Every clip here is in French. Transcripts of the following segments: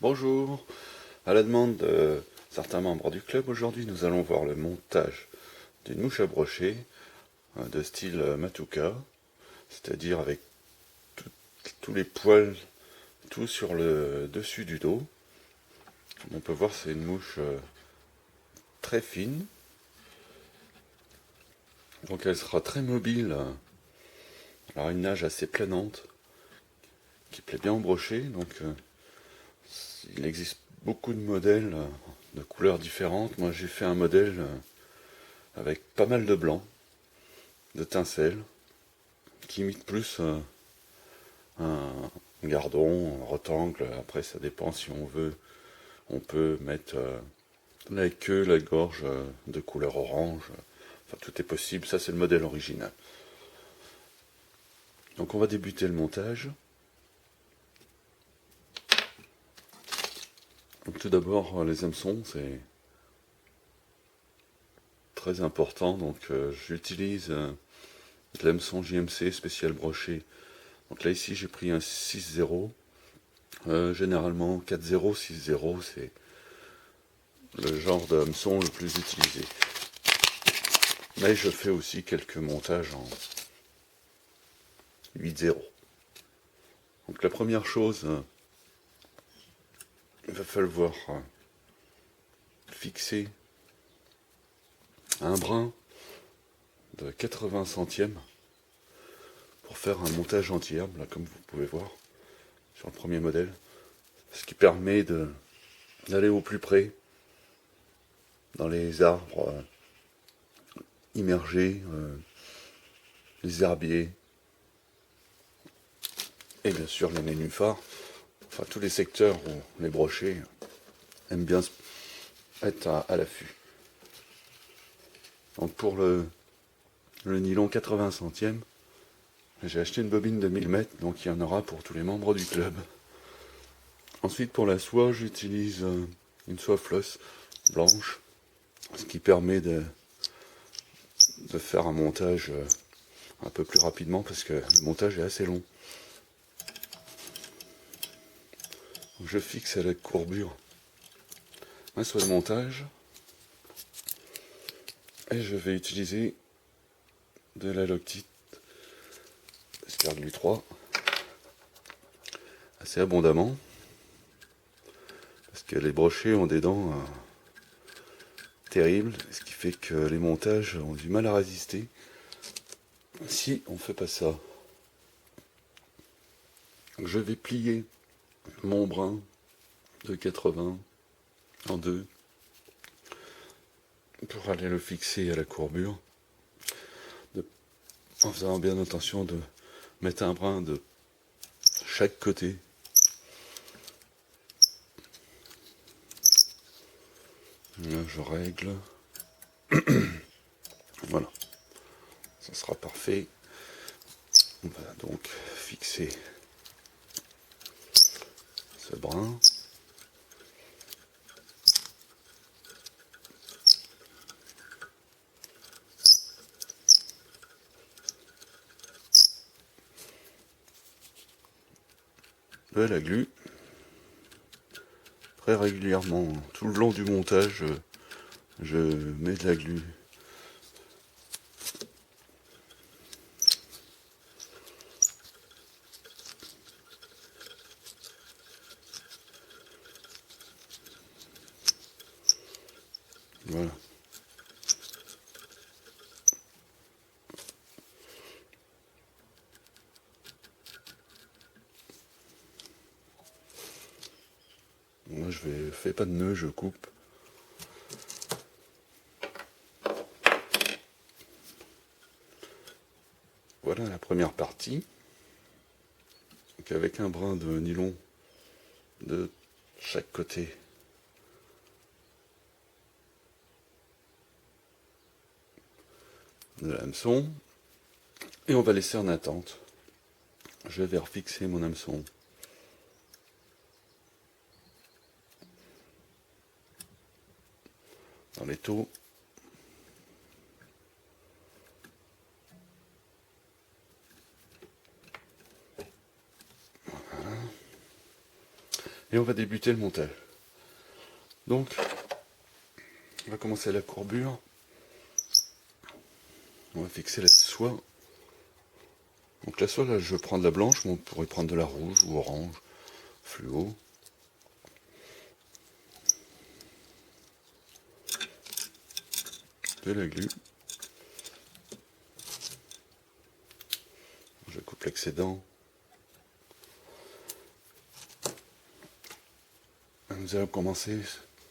Bonjour, à la demande de certains membres du club, aujourd'hui nous allons voir le montage d'une mouche à brocher de style Matuka, c'est-à-dire avec tous les poils, tout sur le dessus du dos. Comme on peut voir, c'est une mouche très fine, donc elle sera très mobile. Alors une nage assez planante, qui plaît bien au brochet, donc il existe beaucoup de modèles de couleurs différentes. Moi j'ai fait un modèle avec pas mal de blanc, de tincelles, qui imite plus un gardon, un rectangle. Après ça dépend si on veut. On peut mettre la queue, la gorge de couleur orange. Enfin tout est possible, ça c'est le modèle original. Donc on va débuter le montage. Donc tout d'abord les hameçons, c'est très important. Donc j'utilise de l'hameçon JMC spécial brochet. Donc là ici j'ai pris un 6-0. Généralement 4-0, 6-0 c'est le genre de hameçon le plus utilisé. Mais je fais aussi quelques montages en 8-0. Donc la première chose, il va falloir fixer un brin de 80 centièmes pour faire un montage entier, là, comme vous pouvez voir sur le premier modèle, ce qui permet d'aller au plus près dans les arbres immergés, les herbiers et bien sûr les nénuphars, enfin tous les secteurs où les brochets aiment bien être à l'affût. Donc pour le nylon 80 centièmes, j'ai acheté une bobine de 1000 mètres, donc il y en aura pour tous les membres du club. Ensuite pour la soie, j'utilise une soie floss blanche, ce qui permet de faire un montage un peu plus rapidement parce que le montage est assez long. Donc je fixe à la courbure ma soie de montage et je vais utiliser de la Loctite Sperglu 3 assez abondamment parce que les brochets ont des dents terribles, ce qui fait que les montages ont du mal à résister si on ne fait pas ça. Donc je vais plier mon brin de 80 en deux pour aller le fixer à la courbure, en faisant bien attention de mettre un brin de chaque côté. Là, je règle. Voilà, ça sera parfait. On va donc fixer ce brin. De la glu très régulièrement. Tout le long du montage, je mets de la glu. Voilà. Moi je fais pas de nœud, je coupe. Voilà la première partie. Donc avec un brin de nylon de chaque côté. De l'hameçon. Et on va laisser en attente. Je vais refixer mon hameçon. Dans les taux. et on va débuter le montage. Donc, on va commencer la courbure. On va fixer la soie. Donc la soie, là, je prends de la blanche, mais on pourrait prendre de la rouge ou orange, fluo. De la glu. Je coupe l'excédent. Nous allons commencer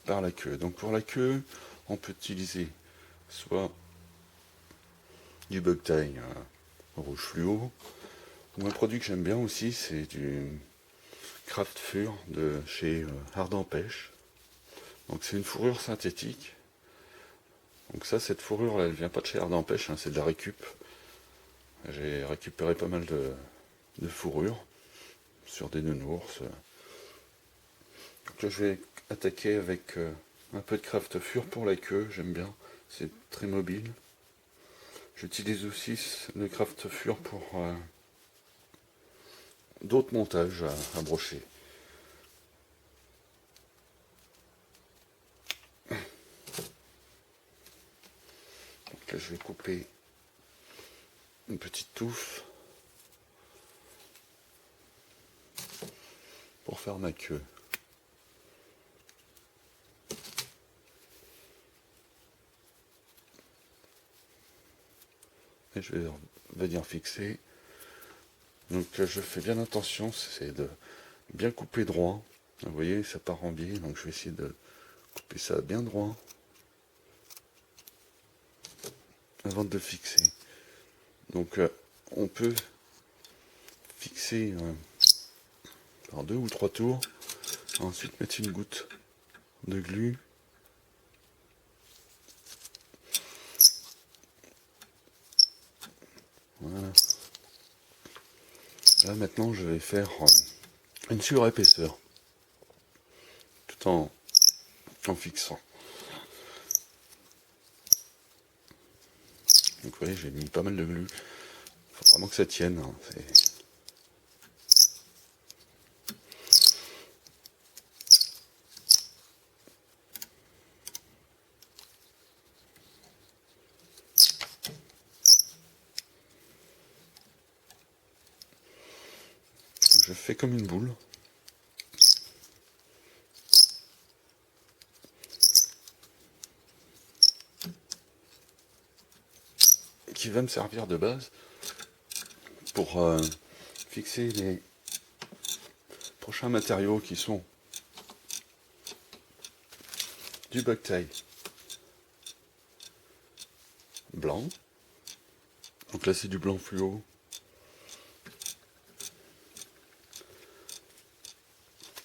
par la queue. Donc pour la queue, on peut utiliser soit du bug tie rouge fluo, ou un produit que j'aime bien aussi, c'est du Craft Fur de chez Ardent Pêche. Donc c'est une fourrure synthétique. Donc ça, cette fourrure là, elle vient pas de chez Ardent Pêche, hein, c'est de la récup. J'ai récupéré pas mal de fourrures sur des nounours. Donc là, je vais attaquer avec un peu de Craft Fur pour la queue, j'aime bien, c'est très mobile. J'utilise aussi le Craft Fur pour d'autres montages à brocher. Donc là, je vais couper une petite touffe pour faire ma queue. Et je vais venir fixer. Donc je fais bien attention, c'est de bien couper droit. Vous voyez, ça part en biais, donc je vais essayer de couper ça bien droit avant de le fixer. Donc on peut fixer par 2 ou 3 tours, ensuite mettre une goutte de glu. Voilà. Là maintenant je vais faire une surépaisseur tout en fixant. Donc vous voyez, j'ai mis pas mal de glu. Il faut vraiment que ça tienne. Hein. Je fais comme une boule. Qui va me servir de base pour fixer les prochains matériaux qui sont du bug tie blanc. Donc là c'est du blanc fluo.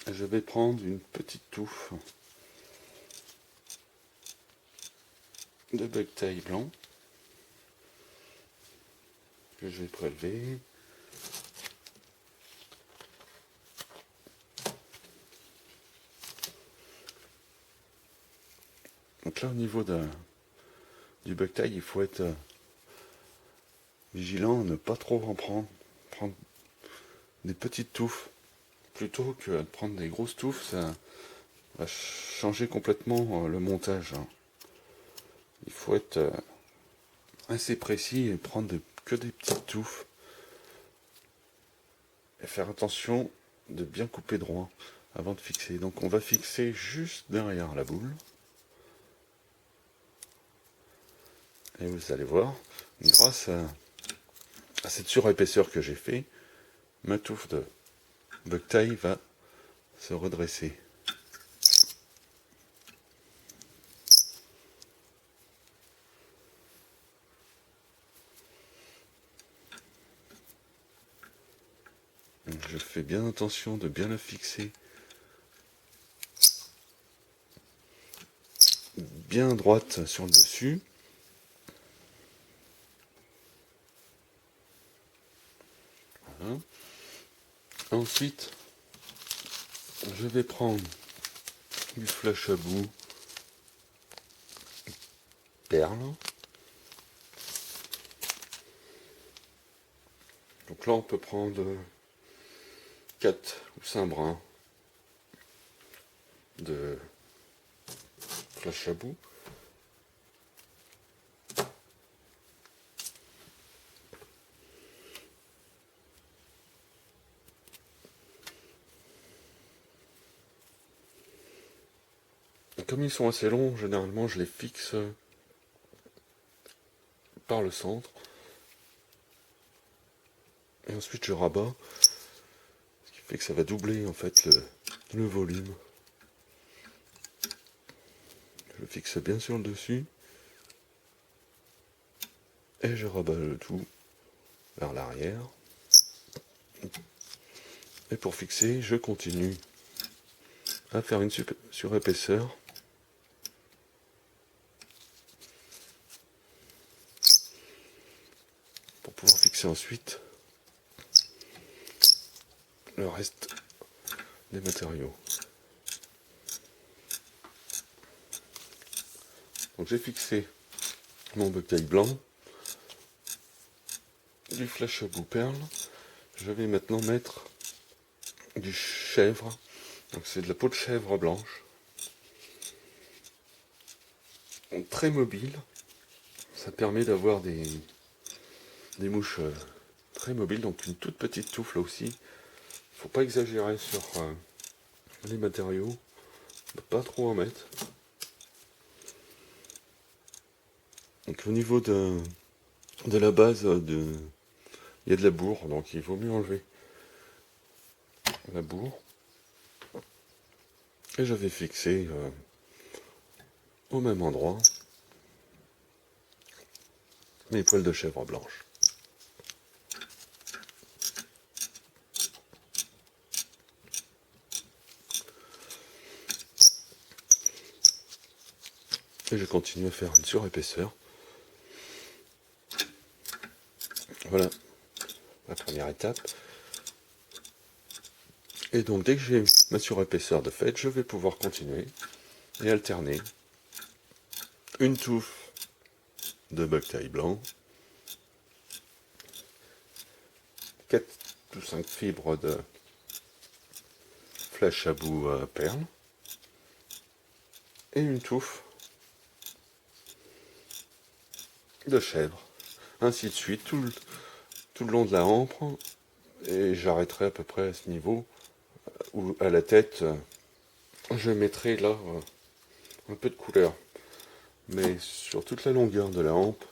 Je vais prendre une petite touffe de bug tie blanc que je vais prélever. Donc là au niveau du bug tie, il faut être vigilant, ne pas trop en prendre. Prendre des petites touffes plutôt que de prendre des grosses touffes, ça va changer complètement le montage. Il faut être assez précis et prendre que des petites touffes. Et faire attention de bien couper droit avant de fixer. Donc on va fixer juste derrière la boule. Et vous allez voir, grâce à cette surépaisseur que j'ai fait, ma touffe de bug tie va se redresser. Donc je fais bien attention de bien la fixer bien droite sur le dessus. Voilà. Ensuite, je vais prendre du flash à bout perle. Donc là, on peut prendre 4 ou 5 brins. flash à bout. Et comme ils sont assez longs, généralement je les fixe par le centre. Et ensuite je rabats. Ce qui fait que ça va doubler en fait le volume. Je le fixe bien sur le dessus. Et je rabats le tout vers l'arrière. Et pour fixer, je continue à faire une surépaisseur. Pour pouvoir fixer ensuite le reste des matériaux. Donc j'ai fixé mon bucktail blanc, du flash à bout perle. Je vais maintenant mettre du chèvre, donc c'est de la peau de chèvre blanche, donc très mobile. Ça permet d'avoir des mouches très mobiles, donc une toute petite touffe là aussi. Faut pas exagérer sur les matériaux, pas trop en mettre. Donc au niveau de la base, il y a de la bourre, donc il vaut mieux enlever la bourre. Et je vais fixer au même endroit mes poils de chèvre blanche. Et je continue à faire une surépaisseur. Voilà la première étape. Et donc dès que j'ai ma surépaisseur de fait, je vais pouvoir continuer et alterner une touffe de bucktail blanc, 4 ou 5 fibres de flash à bout perle et une touffe de chèvre. Ainsi de suite tout le long de la hampe, et j'arrêterai à peu près à ce niveau où à la tête je mettrai là un peu de couleur. Mais sur toute la longueur de la hampe,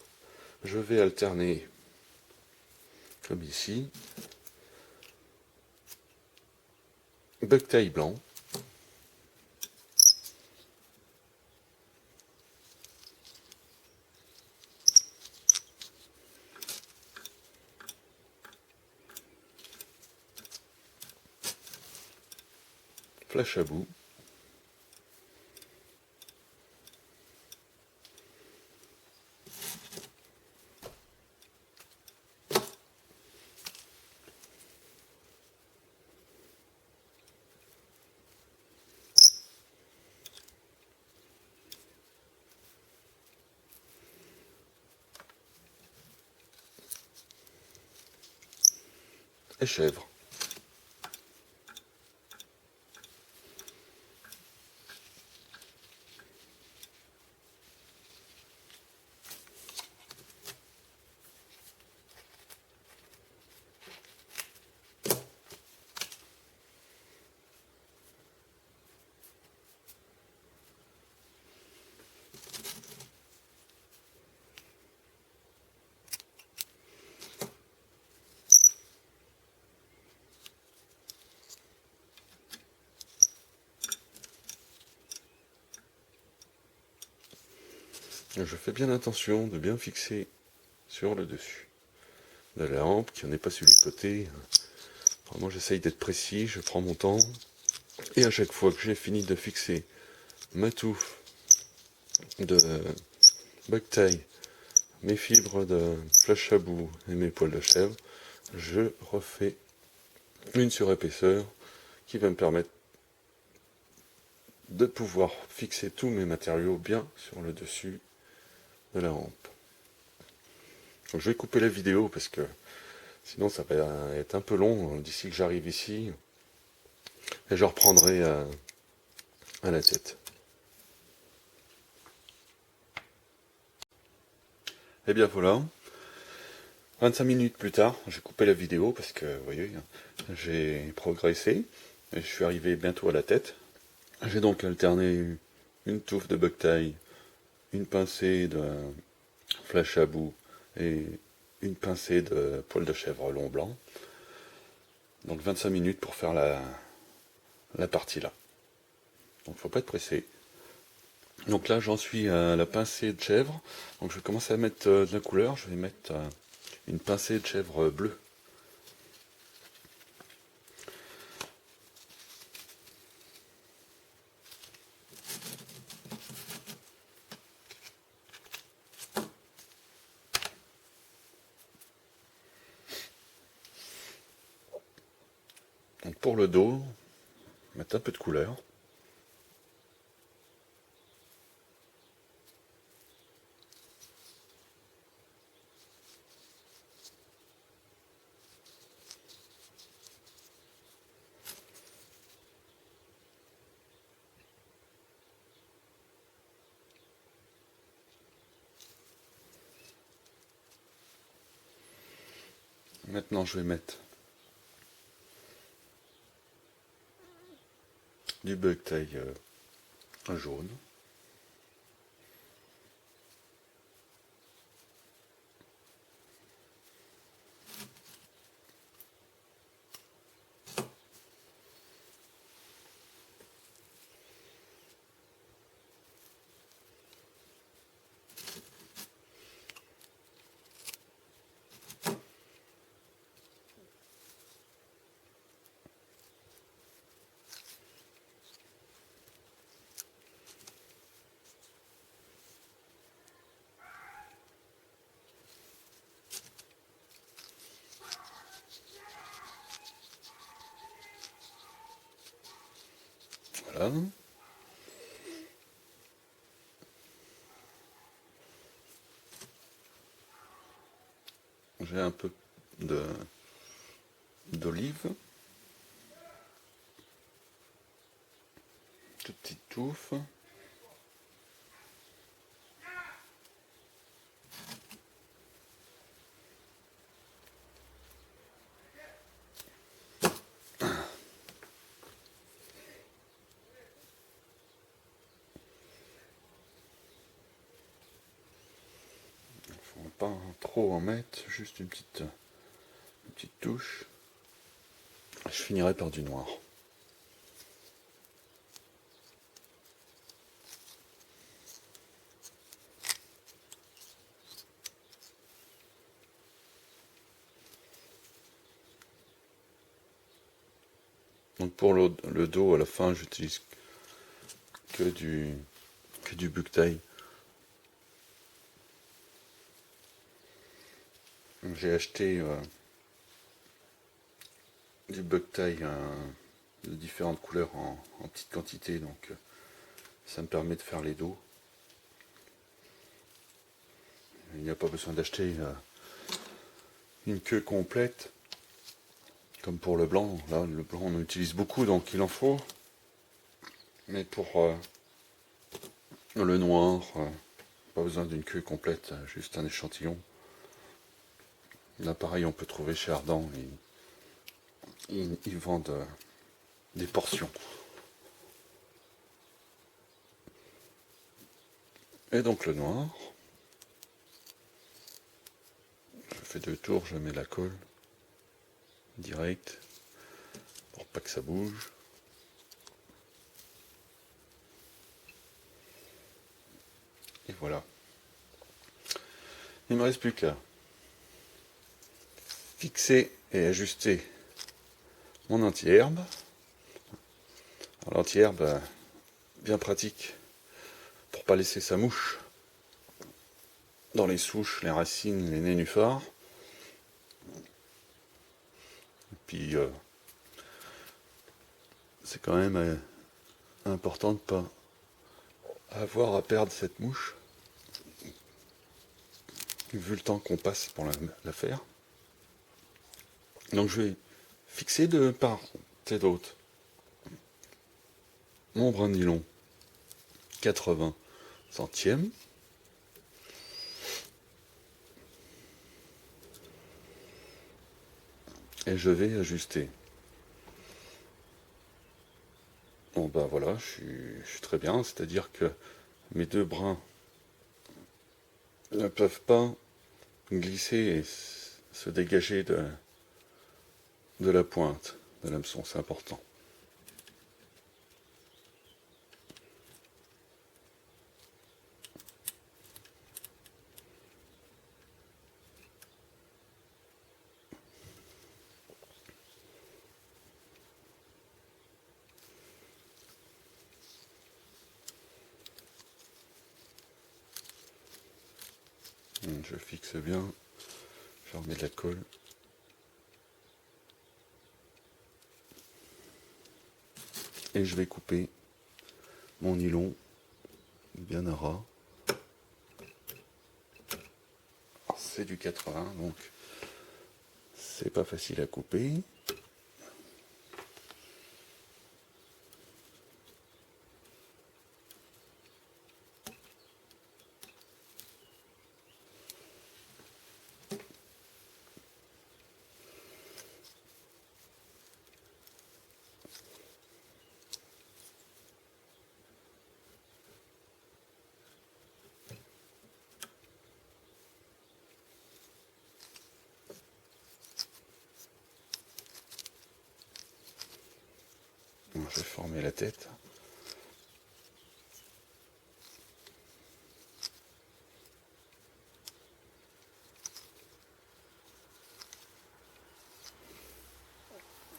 je vais alterner comme ici, bucktail blanc, flash à bout, et chèvre. Je fais bien attention de bien fixer sur le dessus de la hampe, qu'il n'y en ait pas sur les côtés. Vraiment, j'essaye d'être précis, je prends mon temps. Et à chaque fois que j'ai fini de fixer ma touffe de bucktail, mes fibres de flash à bout et mes poils de chèvre, je refais une surépaisseur qui va me permettre de pouvoir fixer tous mes matériaux bien sur le dessus de la hampe. Donc je vais couper la vidéo parce que sinon ça va être un peu long d'ici que j'arrive ici. Et je reprendrai à la tête. Et bien voilà, 25 minutes plus tard, j'ai coupé la vidéo parce que, vous voyez, j'ai progressé et je suis arrivé bientôt à la tête. J'ai donc alterné une touffe de bucktail, une pincée de flèche à bout et une pincée de poil de chèvre long blanc. Donc 25 minutes pour faire la partie là. Donc faut pas être pressé. Donc là j'en suis à la pincée de chèvre. Donc je vais commencer à mettre de la couleur. Je vais mettre une pincée de chèvre bleue. Donc pour le dos, mettre un peu de couleur. Maintenant je vais mettre du bucktail jaune. Voilà. J'ai un peu d'olive. Toute petite touffe. Faut pas trop en mettre, juste une petite touche. Je finirai par du noir. Donc pour le dos, à la fin, j'utilise que du bucktail. J'ai acheté du bucktail de différentes couleurs en petite quantité, donc ça me permet de faire les dos. Il n'y a pas besoin d'acheter une queue complète, comme pour le blanc. Là, le blanc, on en utilise beaucoup, donc il en faut. Mais pour le noir, pas besoin d'une queue complète, juste un échantillon. Là, pareil, on peut trouver chez Ardent. Ils vendent des portions. Et donc le noir. Je fais 2 tours, je mets la colle direct pour pas que ça bouge. Et voilà. Il ne me reste plus qu'à fixer et ajuster mon anti-herbe. L'anti-herbe, bien pratique pour pas laisser sa mouche dans les souches, les racines, les nénuphars. Et puis c'est quand même important de ne pas avoir à perdre cette mouche, vu le temps qu'on passe pour la faire. Donc je vais fixer de part et d'autre mon brin de nylon 80 centièmes. et je vais ajuster. Bon bah voilà, je suis très bien, c'est-à-dire que mes deux brins ne peuvent pas glisser et se dégager de la pointe de l'hameçon, c'est important. Je fixe bien, je remets de la colle. Et je vais couper mon nylon bien à ras. C'est du 80, donc c'est pas facile à couper. Je vais former la tête.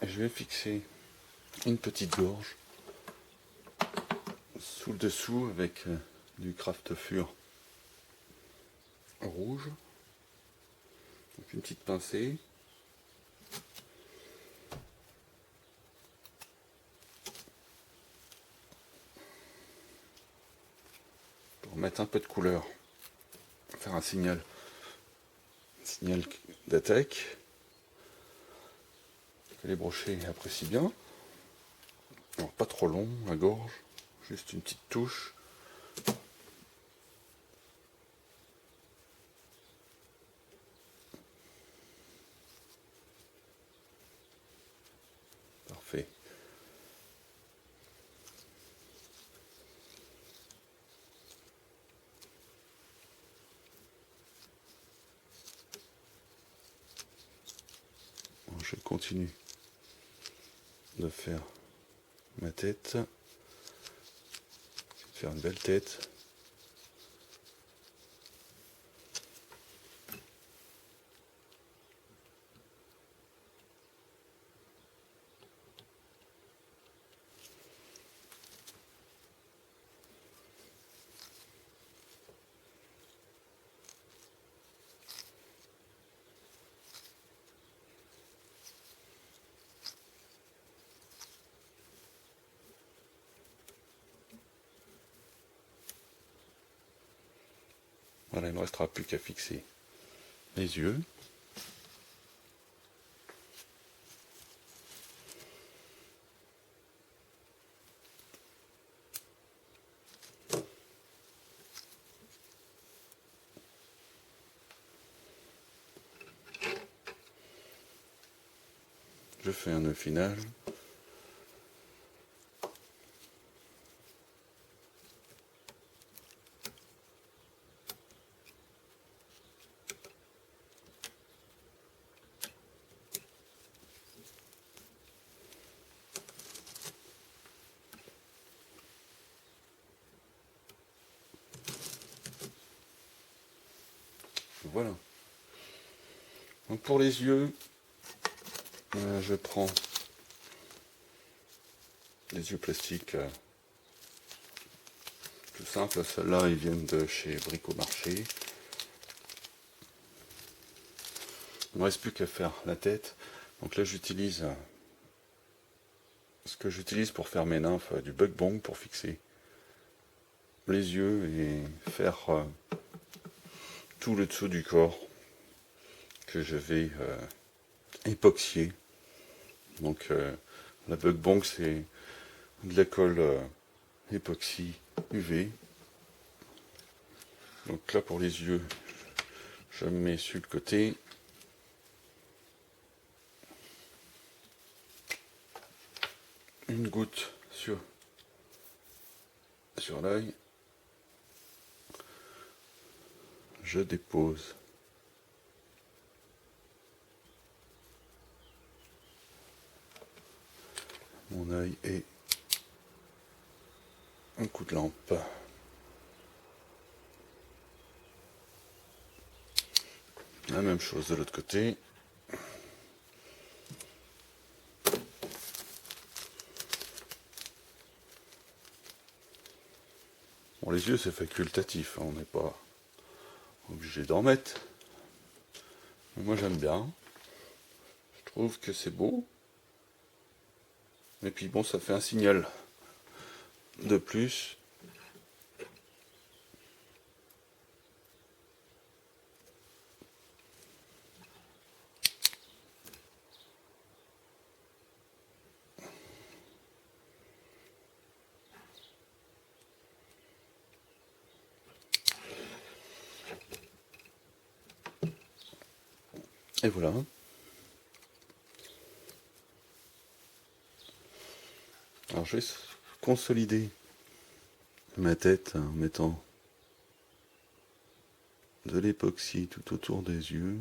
Et je vais fixer une petite gorge sous le dessous avec du Craft Fur rouge. Donc une petite pincée. Pour mettre un peu de couleur. Faire un signal d'attaque. Que les brochets apprécient bien. Alors pas trop long, la gorge. Juste une petite touche. Parfait. Bon, je continue de faire ma tête. Faire une belle tête. Voilà, il ne me restera plus qu'à fixer les yeux. Je fais un nœud final. Voilà. Donc pour les yeux, je prends des yeux plastiques tout simples. Ceux-là, ils viennent de chez Bricomarché. Il ne me reste plus qu'à faire la tête. Donc là, j'utilise ce que j'utilise pour faire mes nymphes, du Bug Bong pour fixer les yeux et faire tout le dessous du corps que je vais époxier. Donc la Bug Bong, c'est de la colle époxy UV. Donc là pour les yeux, je me mets sur le côté. une goutte sur l'œil. Je dépose mon œil et un coup de lampe. La même chose de l'autre côté. Bon, les yeux c'est facultatif, hein, on n'est pas obligé d'en mettre. Mais moi j'aime bien. Je trouve que c'est beau. Et puis bon, ça fait un signal de plus. Et voilà. Alors je vais consolider ma tête en mettant de l'époxy tout autour des yeux.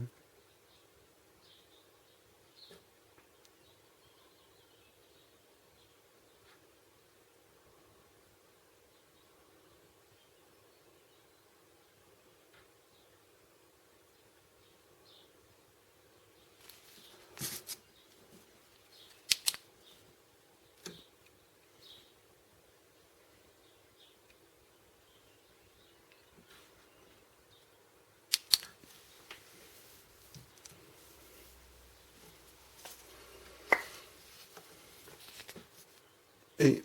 Et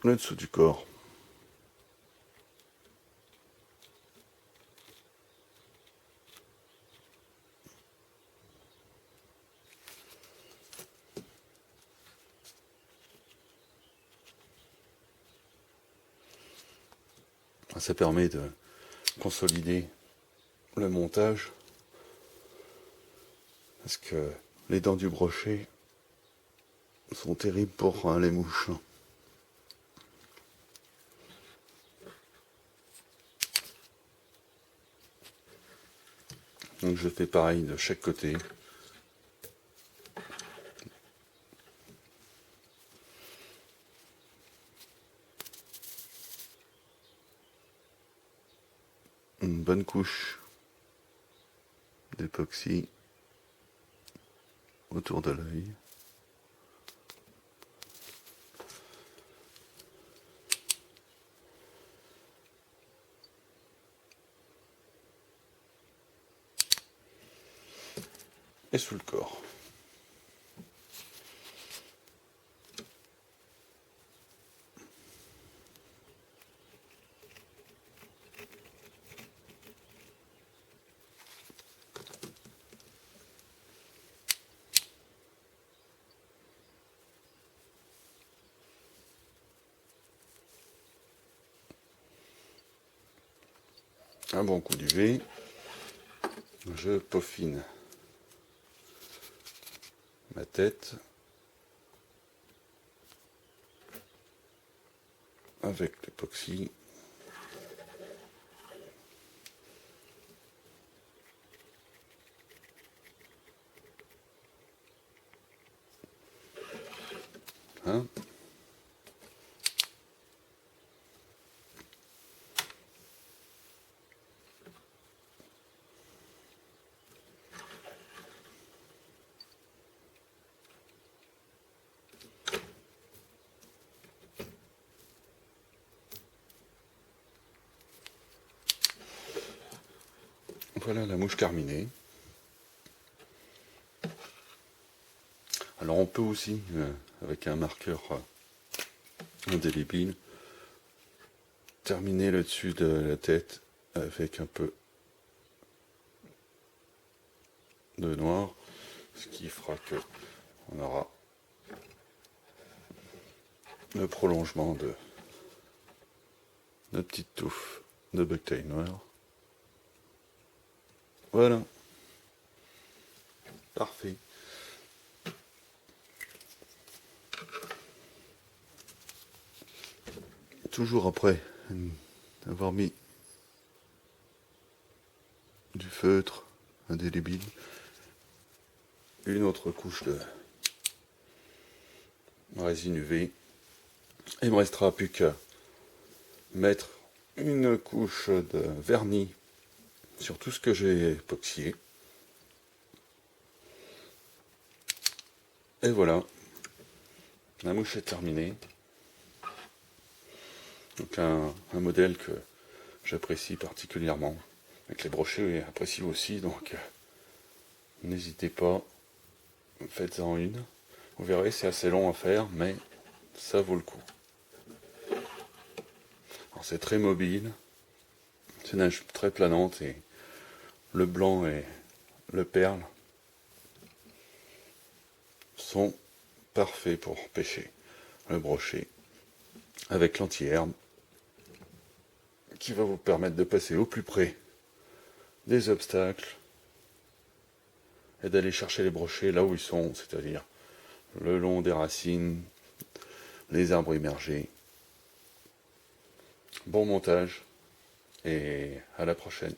le dessous du corps. Ça permet de consolider le montage parce que les dents du brochet sont terribles pour les mouches. Donc je fais pareil de chaque côté. Une bonne couche d'époxy autour de l'œil. Et sous le corps. Un bon coup d'UV. Je peaufine ma tête avec l'époxy. Hein? Voilà la mouche carminée. Alors on peut aussi, avec un marqueur indélébile, terminer le dessus de la tête avec un peu de noir, ce qui fera que on aura le prolongement de petites touffes de bactéries noires. Voilà. Parfait. toujours après avoir mis du feutre indélébile, une autre couche de résine UV. Il me restera plus qu'à mettre une couche de vernis sur tout ce que j'ai époxyé. Et voilà, la mouche est terminée. Donc un modèle que j'apprécie particulièrement, avec les brochets apprécient aussi, donc n'hésitez pas, faites-en une. Vous verrez, c'est assez long à faire, mais ça vaut le coup. Alors c'est très mobile, c'est une neige très planante et le blanc et le perle sont parfaits pour pêcher le brochet avec l'anti-herbe qui va vous permettre de passer au plus près des obstacles et d'aller chercher les brochets là où ils sont, c'est-à-dire le long des racines, les arbres immergés. Bon montage et à la prochaine.